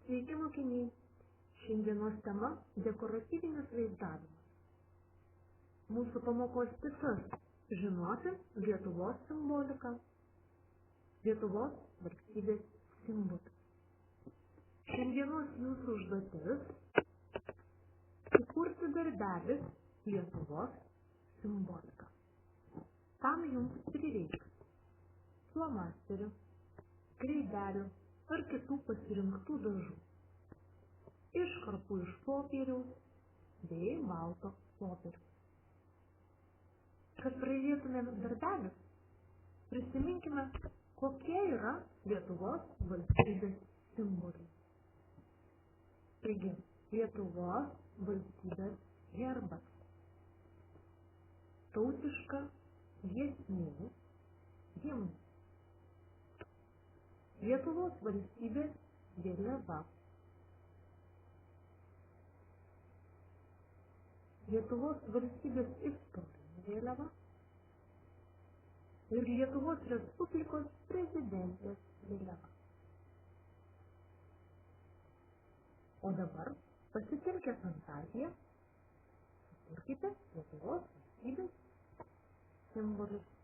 Sveiki mokiniai! Šiandienos tema – dekoratyvinis vaizdavimas. Mūsų pamokos tikslas – žinoti Lietuvos simboliką, Lietuvos valstybės simbolį. Šiandienos jūsų užduotis – sukurti darbelį Lietuvos simboliką. Tam jums prireiks flomasterių, kreidelių ar kitų pasirinktų dažų, iškarpų iš popieriaus bei balto popieriaus. Kad pradėtumėm darbelį, prisiminkime, kokie yra Lietuvos valstybės simboliai. Taigi, Lietuvos valstybės herbas, tautiška giesmė, himnas, Lietuvos valstybės vėliava, Lietuvos valstybės istorinė vėliava ir Lietuvos Respublikos prezidentės vėliava. O dabar pasitelkę fantaziją, sukurkite Lietuvos valstybės simbolius.